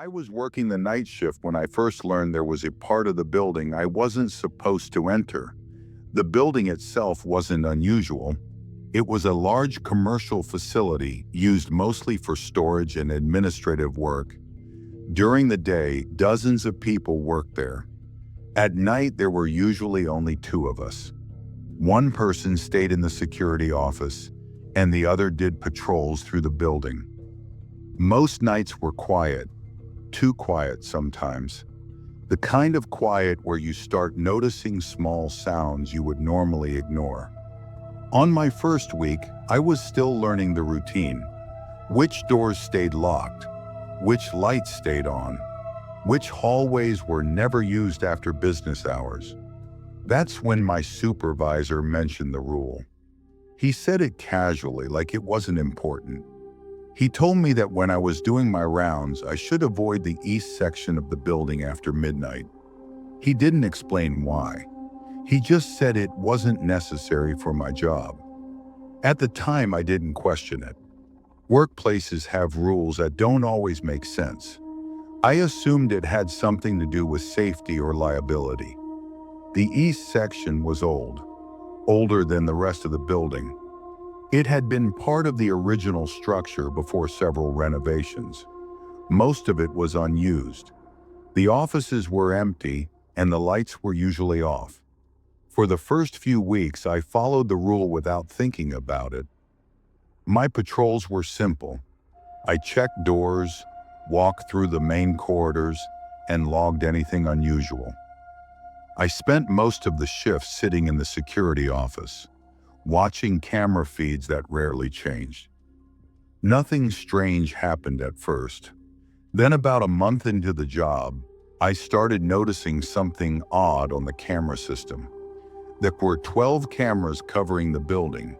I was working the night shift when I first learned there was a part of the building I wasn't supposed to enter. The building itself wasn't unusual. It was a large commercial facility used mostly for storage and administrative work. During the day, dozens of people worked there. At night, there were usually only two of us. One person stayed in the security office, and the other did patrols through the building. Most nights were quiet, too quiet sometimes. The kind of quiet where you start noticing small sounds you would normally ignore. On my first week, I was still learning the routine. Which doors stayed locked? Which lights stayed on? Which hallways were never used after business hours? That's when my supervisor mentioned the rule. He said it casually, like it wasn't important. He told me that when I was doing my rounds, I should avoid the east section of the building after midnight. He didn't explain why. He just said it wasn't necessary for my job. At the time, I didn't question it. Workplaces have rules that don't always make sense. I assumed it had something to do with safety or liability. The east section was old, older than the rest of the building. It had been part of the original structure before several renovations. Most of it was unused. The offices were empty and the lights were usually off. For the first few weeks, I followed the rule without thinking about it. My patrols were simple. I checked doors, walked through the main corridors, and logged anything unusual. I spent most of the shift sitting in the security office, watching camera feeds that rarely changed. Nothing strange happened at first. Then about a month into the job, I started noticing something odd on the camera system. There were 12 cameras covering the building.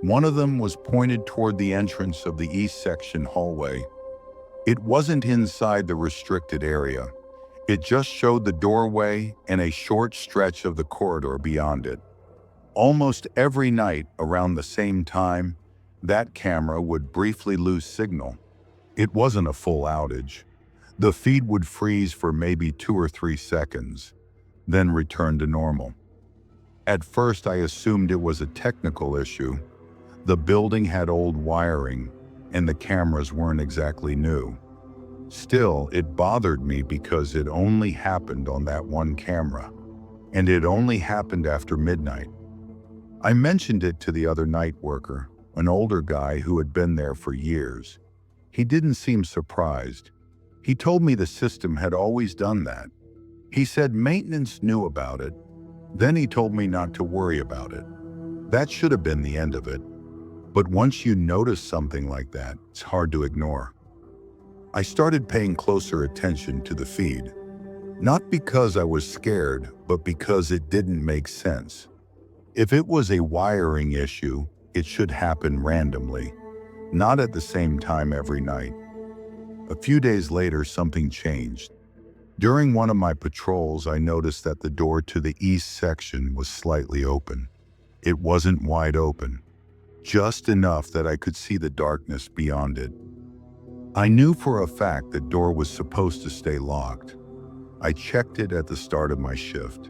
One of them was pointed toward the entrance of the east section hallway. It wasn't inside the restricted area. It just showed the doorway and a short stretch of the corridor beyond it. Almost every night around the same time, that camera would briefly lose signal. It wasn't a full outage. The feed would freeze for maybe 2 or 3 seconds, then return to normal. At first, I assumed it was a technical issue. The building had old wiring, and the cameras weren't exactly new. Still, it bothered me because it only happened on that one camera, and it only happened after midnight. I mentioned it to the other night worker, an older guy who had been there for years. He didn't seem surprised. He told me the system had always done that. He said maintenance knew about it. Then he told me not to worry about it. That should have been the end of it. But once you notice something like that, it's hard to ignore. I started paying closer attention to the feed. Not because I was scared, but because it didn't make sense. If it was a wiring issue, it should happen randomly, not at the same time every night. A few days later, something changed. During one of my patrols, I noticed that the door to the east section was slightly open. It wasn't wide open, just enough that I could see the darkness beyond it. I knew for a fact the door was supposed to stay locked. I checked it at the start of my shift.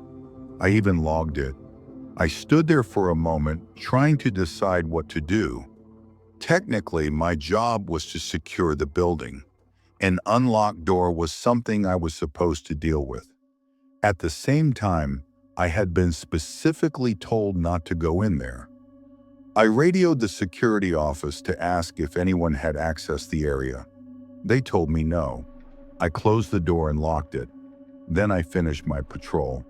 I even logged it. I stood there for a moment, trying to decide what to do. Technically, my job was to secure the building. An unlocked door was something I was supposed to deal with. At the same time, I had been specifically told not to go in there. I radioed the security office to ask if anyone had accessed the area. They told me no. I closed the door and locked it. Then I finished my patrol.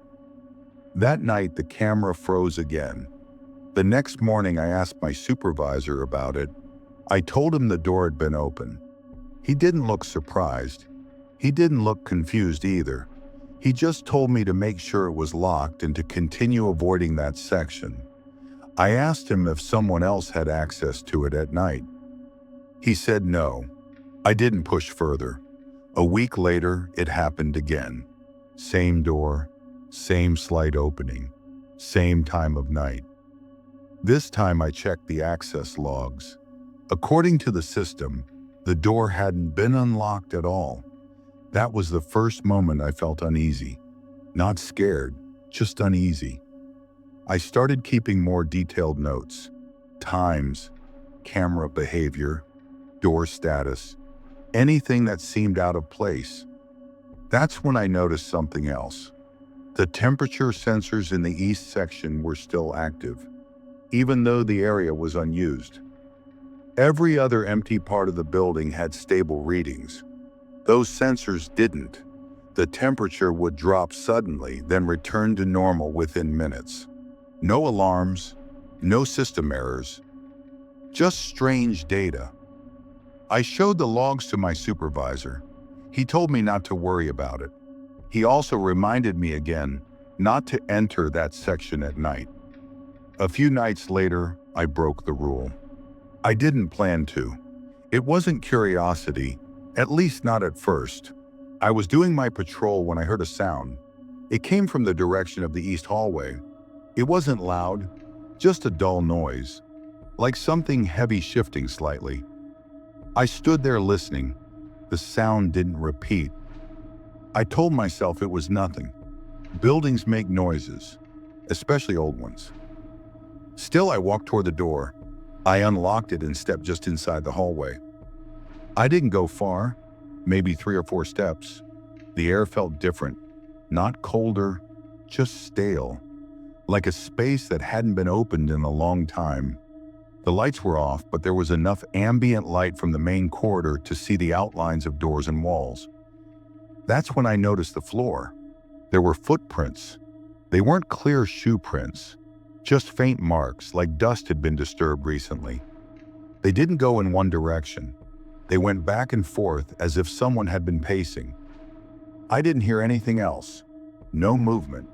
That night, the camera froze again. The next morning, I asked my supervisor about it. I told him the door had been open. He didn't look surprised. He didn't look confused either. He just told me to make sure it was locked and to continue avoiding that section. I asked him if someone else had access to it at night. He said no. I didn't push further. A week later, it happened again. Same door, same slight opening, same time of night. This time I checked the access logs. According to the system, the door hadn't been unlocked at all. That was the first moment I felt uneasy. Not scared, just uneasy. I started keeping more detailed notes. Times, camera behavior, door status, anything that seemed out of place. That's when I noticed something else. The temperature sensors in the east section were still active, even though the area was unused. Every other empty part of the building had stable readings. Those sensors didn't. The temperature would drop suddenly, then return to normal within minutes. No alarms, no system errors, just strange data. I showed the logs to my supervisor. He told me not to worry about it. He also reminded me again not to enter that section at night. A few nights later, I broke the rule. I didn't plan to. It wasn't curiosity, at least not at first. I was doing my patrol when I heard a sound. It came from the direction of the east hallway. It wasn't loud, just a dull noise, like something heavy shifting slightly. I stood there listening. The sound didn't repeat. I told myself it was nothing. Buildings make noises, especially old ones. Still, I walked toward the door. I unlocked it and stepped just inside the hallway. I didn't go far, maybe 3 or 4 steps. The air felt different, not colder, just stale, like a space that hadn't been opened in a long time. The lights were off, but there was enough ambient light from the main corridor to see the outlines of doors and walls. That's when I noticed the floor. There were footprints. They weren't clear shoe prints, just faint marks like dust had been disturbed recently. They didn't go in one direction. They went back and forth as if someone had been pacing. I didn't hear anything else. No movement,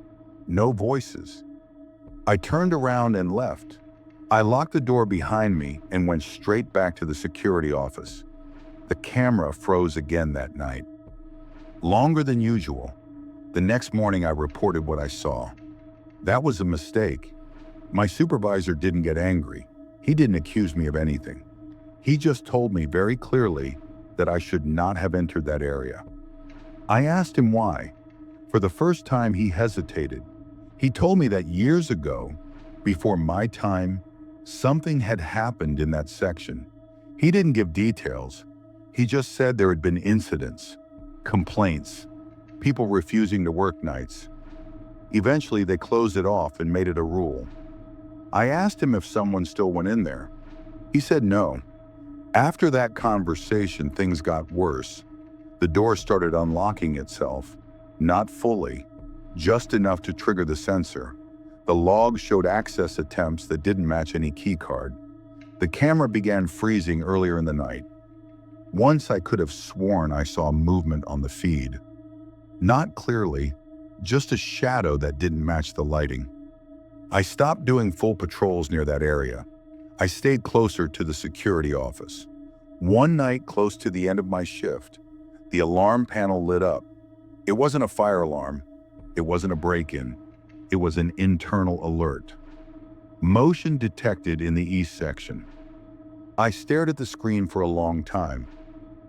no voices. I turned around and left. I locked the door behind me and went straight back to the security office. The camera froze again that night. Longer than usual. The next morning I reported what I saw. That was a mistake. My supervisor didn't get angry. He didn't accuse me of anything. He just told me very clearly that I should not have entered that area. I asked him why. For the first time, he hesitated. He told me that years ago, before my time, something had happened in that section. He didn't give details. He just said there had been incidents, complaints, people refusing to work nights. Eventually, they closed it off and made it a rule. I asked him if someone still went in there. He said no. After that conversation, things got worse. The door started unlocking itself, not fully, just enough to trigger the sensor. The log showed access attempts that didn't match any key card. The camera began freezing earlier in the night. Once I could have sworn I saw movement on the feed. Not clearly, just a shadow that didn't match the lighting. I stopped doing full patrols near that area. I stayed closer to the security office. One night, close to the end of my shift, the alarm panel lit up. It wasn't a fire alarm. It wasn't a break-in. It was an internal alert. Motion detected in the east section. I stared at the screen for a long time.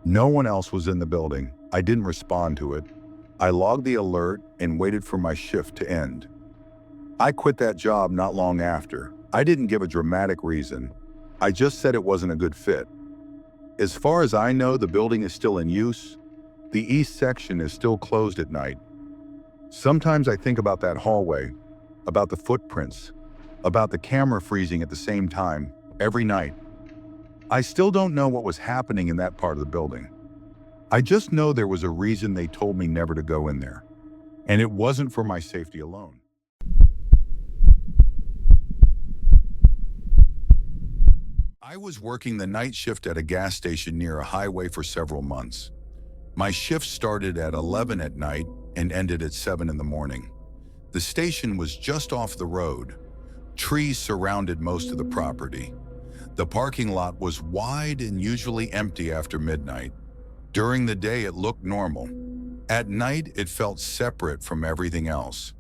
No one else was in the building. I didn't respond to it. I logged the alert and waited for my shift to end. I quit that job not long after. I didn't give a dramatic reason. I just said it wasn't a good fit. As far as I know, the building is still in use. The east section is still closed at night. Sometimes I think about that hallway, about the footprints, about the camera freezing at the same time, every night. I still don't know what was happening in that part of the building. I just know there was a reason they told me never to go in there. And it wasn't for my safety alone. I was working the night shift at a gas station near a highway for several months. My shift started at 11 at night and ended at 7 in the morning. The station was just off the road. Trees surrounded most of the property. The parking lot was wide and usually empty after midnight. During the day, it looked normal. At night, it felt separate from everything else.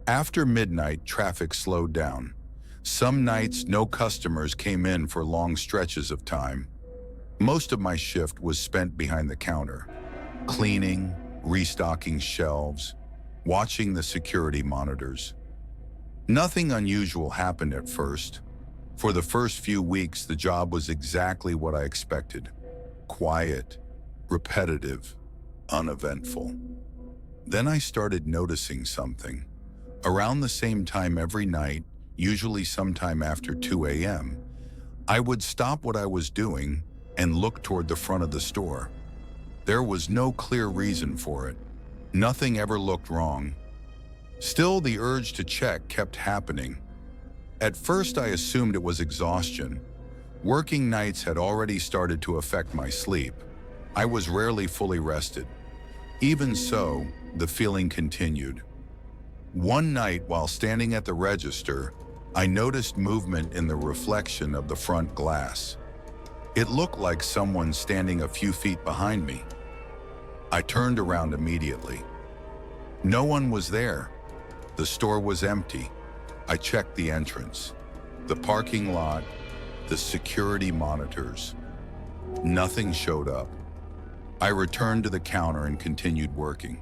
After midnight, traffic slowed down. Some nights, no customers came in for long stretches of time. Most of my shift was spent behind the counter, cleaning, restocking shelves, watching the security monitors. Nothing unusual happened at first. For the first few weeks, the job was exactly what I expected. Quiet, repetitive, uneventful. Then I started noticing something. Around the same time every night, usually sometime after 2 a.m., I would stop what I was doing and look toward the front of the store. There was no clear reason for it. Nothing ever looked wrong. Still, the urge to check kept happening. At first, I assumed it was exhaustion. Working nights had already started to affect my sleep. I was rarely fully rested. Even so, the feeling continued. One night, while standing at the register, I noticed movement in the reflection of the front glass. It looked like someone standing a few feet behind me. I turned around immediately. No one was there. The store was empty. I checked the entrance, the parking lot, the security monitors. Nothing showed up. I returned to the counter and continued working.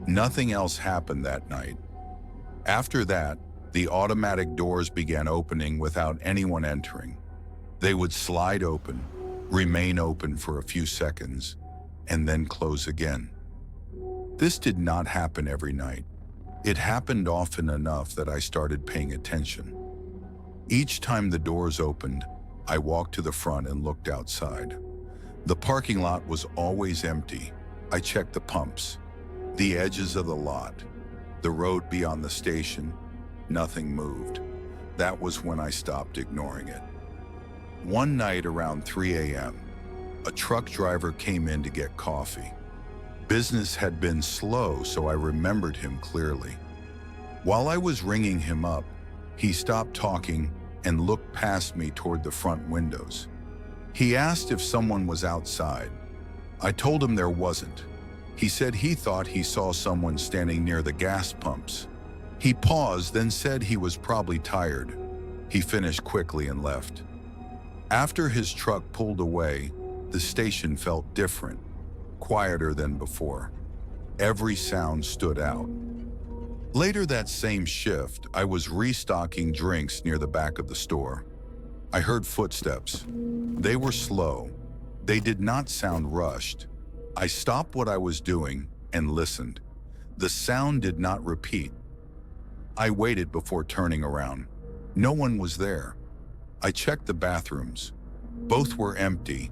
Nothing else happened that night. After that, the automatic doors began opening without anyone entering. They would slide open, remain open for a few seconds, and then close again. This did not happen every night. It happened often enough that I started paying attention. Each time the doors opened, I walked to the front and looked outside. The parking lot was always empty. I checked the pumps, the edges of the lot, the road beyond the station. Nothing moved. That was when I stopped ignoring it. One night around 3 a.m., a truck driver came in to get coffee. Business had been slow, so I remembered him clearly. While I was ringing him up, he stopped talking and looked past me toward the front windows. He asked if someone was outside. I told him there wasn't. He said he thought he saw someone standing near the gas pumps. He paused, then said he was probably tired. He finished quickly and left. After his truck pulled away, the station felt different, quieter than before. Every sound stood out. Later that same shift, I was restocking drinks near the back of the store. I heard footsteps. They were slow. They did not sound rushed. I stopped what I was doing and listened. The sound did not repeat. I waited before turning around. No one was there. I checked the bathrooms. Both were empty.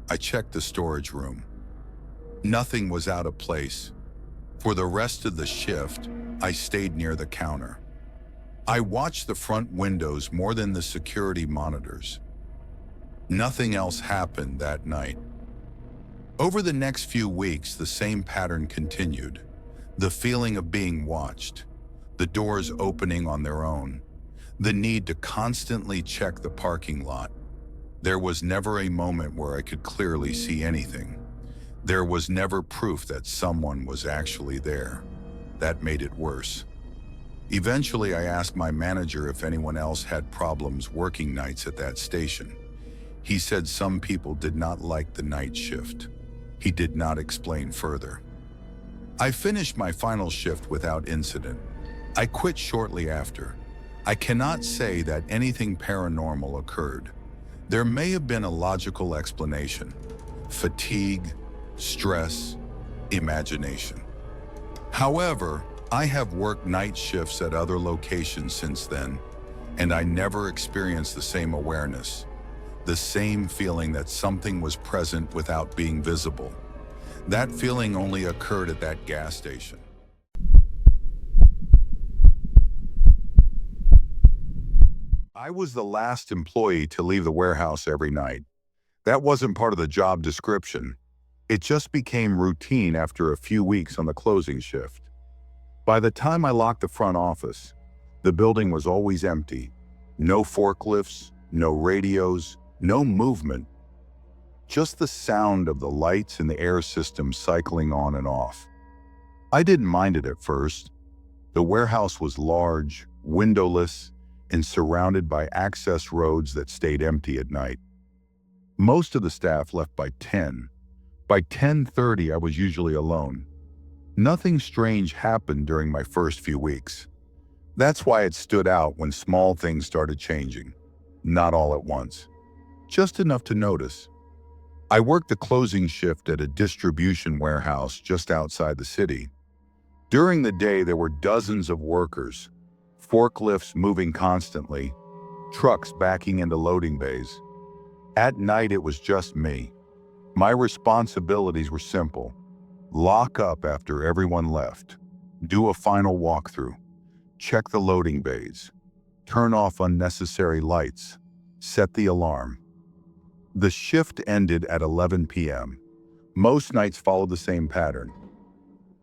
I checked the storage room. Nothing was out of place. For the rest of the shift, I stayed near the counter. I watched the front windows more than the security monitors. Nothing else happened that night. Over the next few weeks, the same pattern continued. The feeling of being watched, the doors opening on their own, the need to constantly check the parking lot. There was never a moment where I could clearly see anything. There was never proof that someone was actually there. That made it worse. Eventually, I asked my manager if anyone else had problems working nights at that station. He said some people did not like the night shift. He did not explain further. I finished my final shift without incident. I quit shortly after. I cannot say that anything paranormal occurred. There may have been a logical explanation: fatigue, stress, imagination. However, I have worked night shifts at other locations since then, and I never experienced the same awareness, the same feeling that something was present without being visible. That feeling only occurred at that gas station. I was the last employee to leave the warehouse every night. That wasn't part of the job description. It just became routine after a few weeks on the closing shift. By the time I locked the front office, the building was always empty. No forklifts, no radios, no movement. Just the sound of the lights and the air system cycling on and off. I didn't mind it at first. The warehouse was large, windowless, and surrounded by access roads that stayed empty at night. Most of the staff left by 10. By 10:30, I was usually alone. Nothing strange happened during my first few weeks. That's why it stood out when small things started changing. Not all at once, just enough to notice. I worked a closing shift at a distribution warehouse just outside the city. During the day, there were dozens of workers, forklifts moving constantly, trucks backing into loading bays. At night, it was just me. My responsibilities were simple. Lock up after everyone left. Do a final walkthrough. Check the loading bays. Turn off unnecessary lights. Set the alarm. The shift ended at 11 p.m. Most nights followed the same pattern.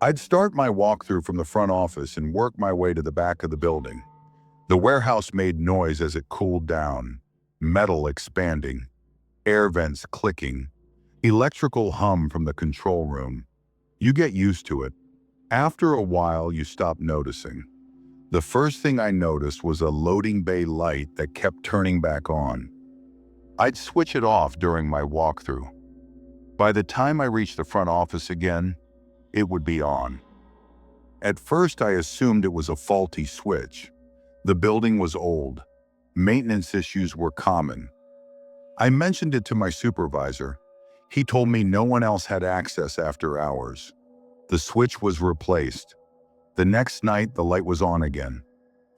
I'd start my walkthrough from the front office and work my way to the back of the building. The warehouse made noise as it cooled down, metal expanding, air vents clicking, electrical hum from the control room. You get used to it. After a while, you stop noticing. The first thing I noticed was a loading bay light that kept turning back on. I'd switch it off during my walkthrough. By the time I reached the front office again, it would be on. At first, I assumed it was a faulty switch. The building was old. Maintenance issues were common. I mentioned it to my supervisor. He told me no one else had access after hours. The switch was replaced. The next night, the light was on again.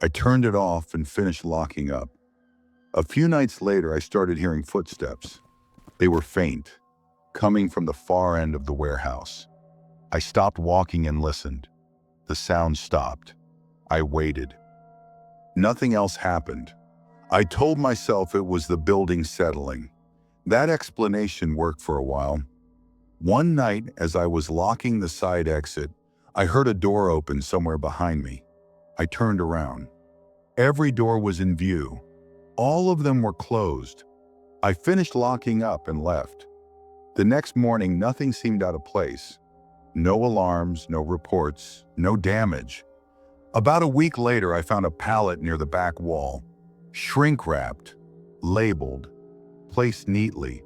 I turned it off and finished locking up. A few nights later, I started hearing footsteps. They were faint, coming from the far end of the warehouse. I stopped walking and listened. The sound stopped. I waited. Nothing else happened. I told myself it was the building settling. That explanation worked for a while. One night, as I was locking the side exit, I heard a door open somewhere behind me. I turned around. Every door was in view. All of them were closed. I finished locking up and left. The next morning, nothing seemed out of place. No alarms, no reports, no damage. About a week later, I found a pallet near the back wall, shrink-wrapped, labeled, placed neatly.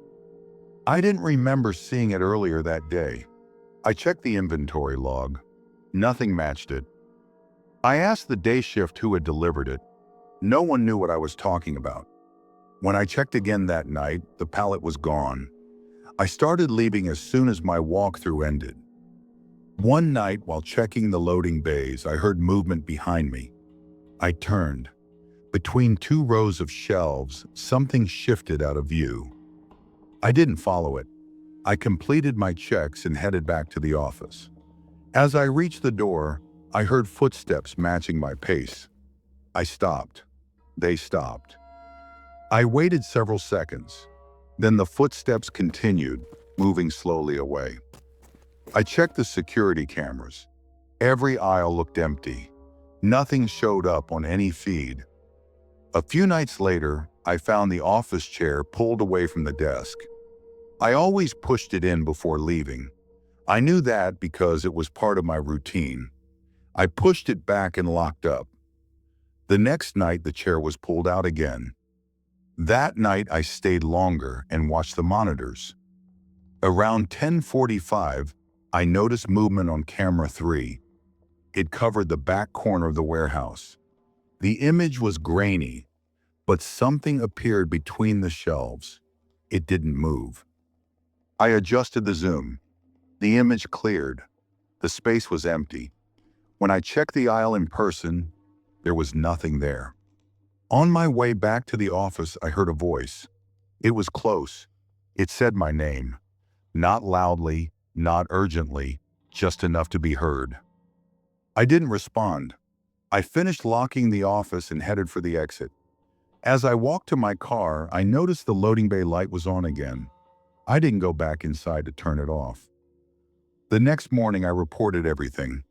I didn't remember seeing it earlier that day. I checked the inventory log. Nothing matched it. I asked the day shift who had delivered it. No one knew what I was talking about. When I checked again that night, the pallet was gone. I started leaving as soon as my walkthrough ended. One night, while checking the loading bays, I heard movement behind me. I turned. Between two rows of shelves, something shifted out of view. I didn't follow it. I completed my checks and headed back to the office. As I reached the door, I heard footsteps matching my pace. I stopped. They stopped. I waited several seconds. Then the footsteps continued, moving slowly away. I checked the security cameras. Every aisle looked empty. Nothing showed up on any feed. A few nights later, I found the office chair pulled away from the desk. I always pushed it in before leaving. I knew that because it was part of my routine. I pushed it back and locked up. The next night, the chair was pulled out again. That night, I stayed longer and watched the monitors. Around 10:45, I noticed movement on camera 3. It covered the back corner of the warehouse. The image was grainy, but something appeared between the shelves. It didn't move. I adjusted the zoom. The image cleared. The space was empty. When I checked the aisle in person, there was nothing there. On my way back to the office, I heard a voice. It was close. It said my name. Not loudly, not urgently, just enough to be heard. I didn't respond. I finished locking the office and headed for the exit. As I walked to my car, I noticed the loading bay light was on again. I didn't go back inside to turn it off. The next morning, I reported everything.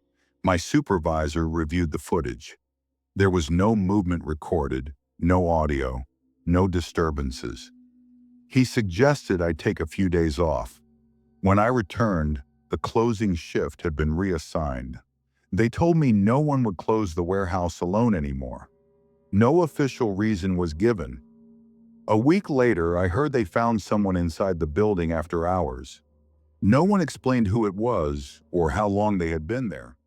My supervisor reviewed the footage. There was no movement recorded, no audio, no disturbances. He suggested I take a few days off. When I returned, the closing shift had been reassigned. They told me no one would close the warehouse alone anymore. No official reason was given. A week later, I heard they found someone inside the building after hours. No one explained who it was or how long they had been there.